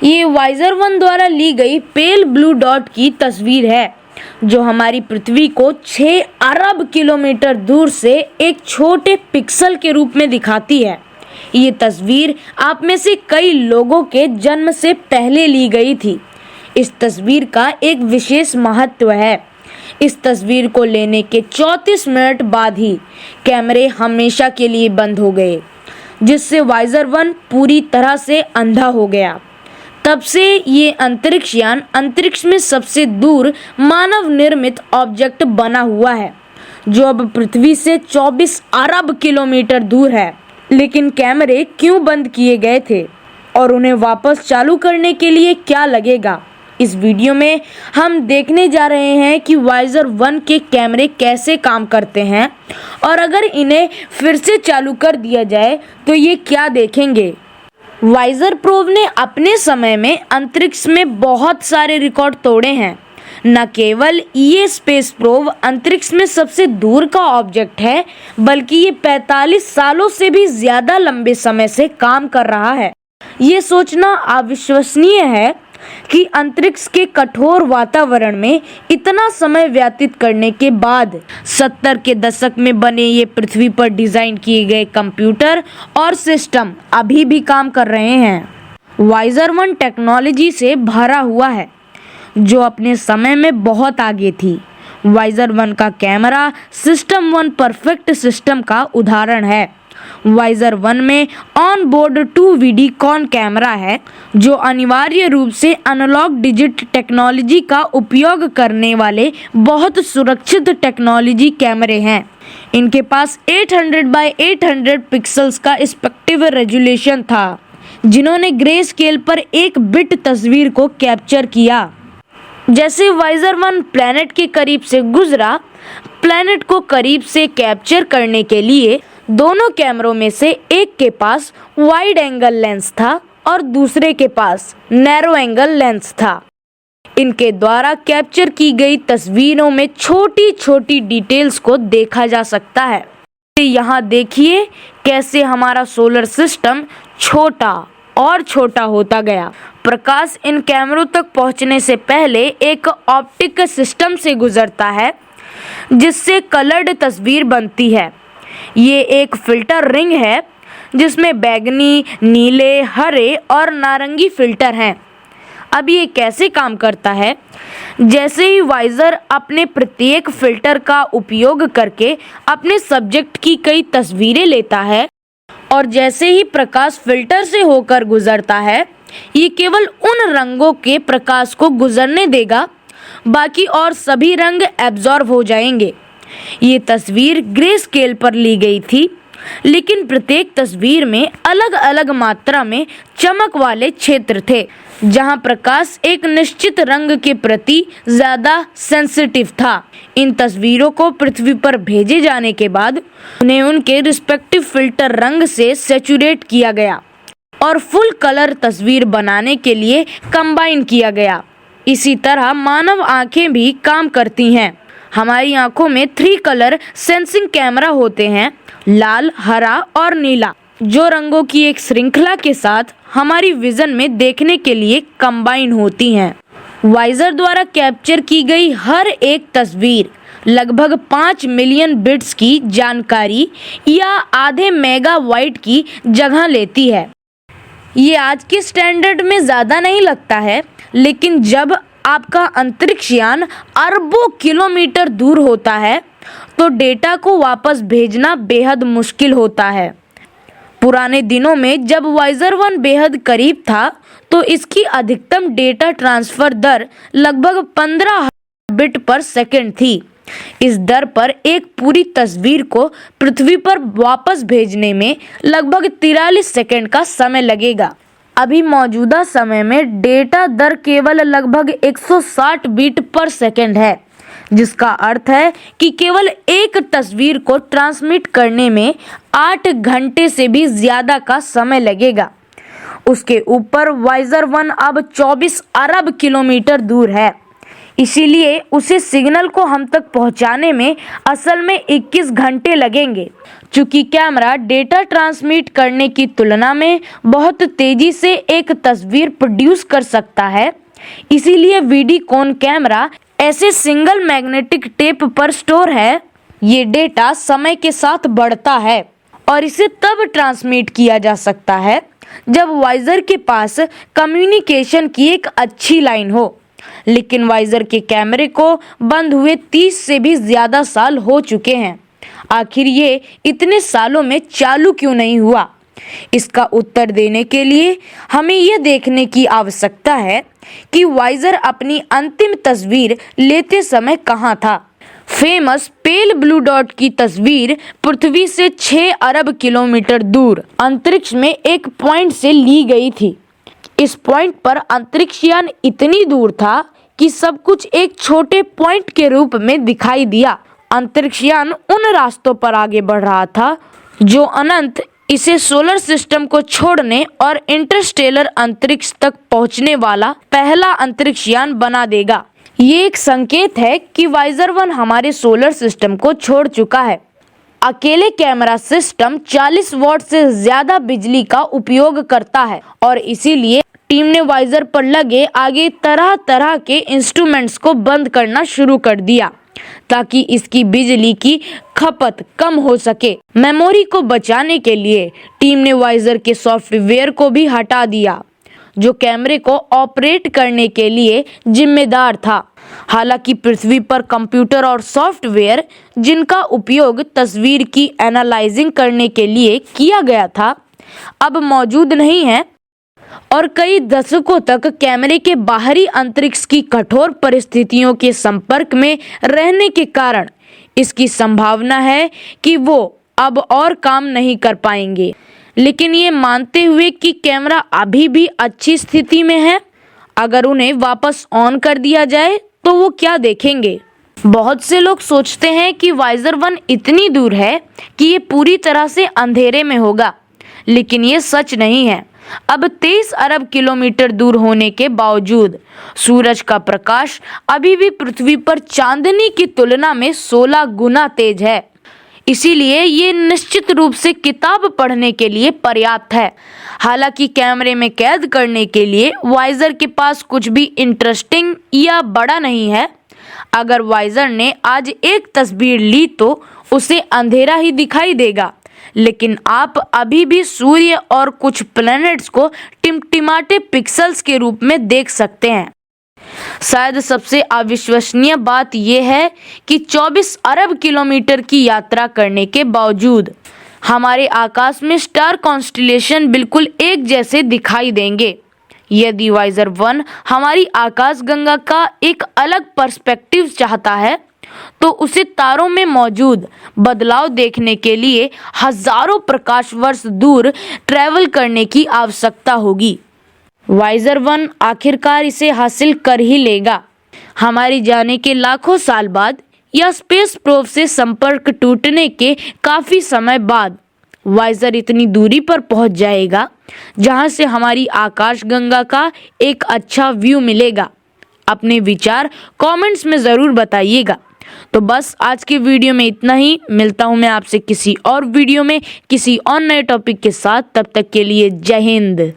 ये वाइजर 1 द्वारा ली गई पेल ब्लू डॉट की तस्वीर है जो हमारी पृथ्वी को 6 अरब किलोमीटर दूर से एक छोटे पिक्सल के रूप में दिखाती है। ये तस्वीर आप में से कई लोगों के जन्म से पहले ली गई थी। इस तस्वीर का एक विशेष महत्व है। इस तस्वीर को लेने के 34 मिनट बाद ही कैमरे हमेशा के लिए बंद हो गए, जिससे वाइजर 1 पूरी तरह से अंधा हो गया। तब से ये अंतरिक्ष यान अंतरिक्ष में सबसे दूर मानव निर्मित ऑब्जेक्ट बना हुआ है, जो अब पृथ्वी से 24 अरब किलोमीटर दूर है। लेकिन कैमरे क्यों बंद किए गए थे और उन्हें वापस चालू करने के लिए क्या लगेगा, इस वीडियो में हम देखने जा रहे हैं कि वाइजर 1 के कैमरे कैसे काम करते हैं और अगर इन्हें फिर से चालू कर दिया जाए तो ये क्या देखेंगे। वाइजर प्रोब ने अपने समय में अंतरिक्ष में बहुत सारे रिकॉर्ड तोड़े हैं। न केवल ये स्पेस प्रोब अंतरिक्ष में सबसे दूर का ऑब्जेक्ट है, बल्कि ये 45 सालों से भी ज्यादा लंबे समय से काम कर रहा है। ये सोचना अविश्वसनीय है कि अंतरिक्ष के कठोर वातावरण में इतना समय व्यतीत करने के बाद 70 के दशक में बने ये पृथ्वी पर डिजाइन किए गए कंप्यूटर और सिस्टम अभी भी काम कर रहे हैं। वाइजर 1 टेक्नोलॉजी से भरा हुआ है जो अपने समय में बहुत आगे थी। वाइजर 1 का कैमरा सिस्टम 1 परफेक्ट सिस्टम का उदाहरण है। वाइजर 1 में on board 2VD cone camera है जो अनिवार्य रूप से एनालॉग डिजिट टेक्नोलॉजी का उपयोग करने वाले बहुत सुरक्षित टेक्नोलॉजी कैमरे हैं। इनके पास 800 बाय 800 पिक्सल्स का स्पेक्टिव रेजोल्यूशन था, जिन्होंने ग्रे स्केल पर एक बिट तस्वीर को कैप्चर किया। जैसे वाइजर 1 प्लैनेट के करीब से गुजरा, प्लैनेट को करीब से कैप्चर करने के लिए दोनों कैमरों में से एक के पास वाइड एंगल लेंस था और दूसरे के पास नैरो एंगल लेंस था। इनके द्वारा कैप्चर की गई तस्वीरों में छोटी छोटी डिटेल्स को देखा जा सकता है। यहाँ देखिए कैसे हमारा सोलर सिस्टम छोटा और छोटा होता गया। प्रकाश इन कैमरों तक पहुँचने से पहले एक ऑप्टिक सिस्टम से गुजरता है जिससे कलर्ड तस्वीर बनती है। ये एक फिल्टर रिंग है जिसमें बैंगनी, नीले, हरे और नारंगी फिल्टर हैं। अब ये कैसे काम करता है? जैसे ही वाइजर अपने प्रत्येक फिल्टर का उपयोग करके अपने सब्जेक्ट की कई तस्वीरें लेता है और जैसे ही प्रकाश फिल्टर से होकर गुजरता है, ये केवल उन रंगों के प्रकाश को गुजरने देगा, बाकी और सभी रंग एब्जॉर्ब हो जाएंगे। ये तस्वीर ग्रे स्केल पर ली गई थी, लेकिन प्रत्येक तस्वीर में अलग अलग मात्रा में चमक वाले क्षेत्र थे, जहां प्रकाश एक निश्चित रंग के प्रति ज्यादा सेंसिटिव था। इन तस्वीरों को पृथ्वी पर भेजे जाने के बाद उन्हें उनके रिस्पेक्टिव फिल्टर रंग से सैचुरेट किया गया और फुल कलर तस्वीर बनाने के लिए कंबाइन किया गया। इसी तरह मानव आंखें भी काम करती हैं। हमारी आंखों में 3 कलर सेंसिंग कैमरा होते हैं, लाल, हरा और नीला, जो रंगों की एक श्रृंखला के साथ हमारी विजन में देखने के लिए कंबाइन होती हैं। वाइजर द्वारा कैप्चर की गई हर एक तस्वीर लगभग 5 मिलियन बिट्स की जानकारी या आधे मेगाबाइट की जगह लेती है। ये आज के स्टैंडर्ड में ज़्यादा नहीं लगता है, लेकिन जब आपका अंतरिक्ष यान अरबों किलोमीटर दूर होता है तो डेटा को वापस भेजना बेहद मुश्किल होता है। पुराने दिनों में जब वाइजर 1 बेहद करीब था तो इसकी अधिकतम डेटा ट्रांसफर दर लगभग 15 बिट पर सेकंड थी। इस दर पर एक पूरी तस्वीर को पृथ्वी पर वापस भेजने में लगभग 43 सेकंड का समय लगेगा। अभी मौजूदा समय में डेटा दर केवल लगभग 160 बीट पर सेकंड है, जिसका अर्थ है कि केवल एक तस्वीर को ट्रांसमिट करने में 8 घंटे से भी ज्यादा का समय लगेगा। उसके ऊपर वाइजर 1 अब 24 अरब किलोमीटर दूर है। इसीलिए उसे सिग्नल को हम तक पहुंचाने में असल में 21 घंटे लगेंगे। चूंकि कैमरा डेटा ट्रांसमिट करने की तुलना में बहुत तेजी से एक तस्वीर प्रोड्यूस कर सकता है, इसीलिए वीडिकोन कैमरा ऐसे सिंगल मैग्नेटिक टेप पर स्टोर है। ये डेटा समय के साथ बढ़ता है और इसे तब ट्रांसमिट किया जा सकता है जब वाइजर के पास कम्युनिकेशन की एक अच्छी लाइन हो। लेकिन वाइजर के कैमरे को बंद हुए 30 से भी ज्यादा साल हो चुके हैं। आखिर ये इतने सालों में चालू क्यों नहीं हुआ? इसका उत्तर देने के लिए हमें यह देखने की आवश्यकता है कि वाइजर अपनी अंतिम तस्वीर लेते समय कहाँ था। फेमस पेल ब्लू डॉट की तस्वीर पृथ्वी से 6 अरब किलोमीटर दूर अंतरिक्ष में एक पॉइंट से ली गई थी। इस पॉइंट पर अंतरिक्ष यान इतनी दूर था कि सब कुछ एक छोटे पॉइंट के रूप में दिखाई दिया। अंतरिक्ष यान उन रास्तों पर आगे बढ़ रहा था जो अनंत इसे सोलर सिस्टम को छोड़ने और इंटरस्टेलर अंतरिक्ष तक पहुंचने वाला पहला अंतरिक्ष यान बना देगा। ये एक संकेत है कि वाइजर 1 हमारे सोलर सिस्टम को छोड़ चुका है। अकेले कैमरा सिस्टम 40 वॉट से ज्यादा बिजली का उपयोग करता है और इसीलिए टीम ने वाइजर पर लगे आगे तरह तरह के इंस्ट्रूमेंट्स को बंद करना शुरू कर दिया ताकि इसकी बिजली की खपत कम हो सके। मेमोरी को बचाने के लिए टीम ने वाइजर के सॉफ्टवेयर को भी हटा दिया जो कैमरे को ऑपरेट करने के लिए जिम्मेदार था। हालांकि पृथ्वी पर कंप्यूटर और सॉफ्टवेयर जिनका उपयोग तस्वीर की एनालाइजिंग करने के लिए किया गया था अब मौजूद नहीं है और कई दशकों तक कैमरे के बाहरी अंतरिक्ष की कठोर परिस्थितियों के संपर्क में रहने के कारण इसकी संभावना है कि वो अब और काम नहीं कर पाएंगे। लेकिन ये मानते हुए कि कैमरा अभी भी अच्छी स्थिति में है, अगर उन्हें वापस ऑन कर दिया जाए तो वो क्या देखेंगे? बहुत से लोग सोचते हैं कि वाइजर 1 इतनी दूर है कि ये पूरी तरह से अंधेरे में होगा, लेकिन ये सच नहीं है। अब 23 अरब किलोमीटर दूर होने के बावजूद सूरज का प्रकाश अभी भी पृथ्वी पर चांदनी की तुलना में 16 गुना तेज है। इसीलिए ये निश्चित रूप से किताब पढ़ने के लिए पर्याप्त है। हालांकि कैमरे में कैद करने के लिए वाइजर के पास कुछ भी इंटरेस्टिंग या बड़ा नहीं है। अगर वाइजर ने आज एक तस्वीर ली तो उसे अंधेरा ही दिखाई देगा, लेकिन आप अभी भी सूर्य और कुछ प्लैनेट्स को टिमटिमाते पिक्सेल्स के रूप में देख सकते हैं। शायद सबसे अविश्वसनीय बात यह है कि 24 अरब किलोमीटर की यात्रा करने के बावजूद हमारे आकाश में स्टार कॉन्स्टेलेशन बिल्कुल एक जैसे दिखाई देंगे। यदि वाइजर 1 हमारी आकाशगंगा का एक अलग पर्सपेक्टिव चाहता है तो उसे तारों में मौजूद बदलाव देखने के लिए हजारों प्रकाश वर्ष दूर ट्रैवल करने की आवश्यकता होगी। वाइजर 1 आखिरकार इसे हासिल कर ही लेगा। हमारी जाने के लाखों साल बाद या स्पेस प्रोब से संपर्क टूटने के काफी समय बाद वाइजर इतनी दूरी पर पहुंच जाएगा जहां से हमारी आकाशगंगा का एक अच्छा व्यू मिलेगा। अपने विचार कमेंट्स में ज़रूर बताइएगा। तो बस आज के वीडियो में इतना ही। मिलता हूं मैं आपसे किसी और वीडियो में किसी और नए टॉपिक के साथ। तब तक के लिए जय हिंद।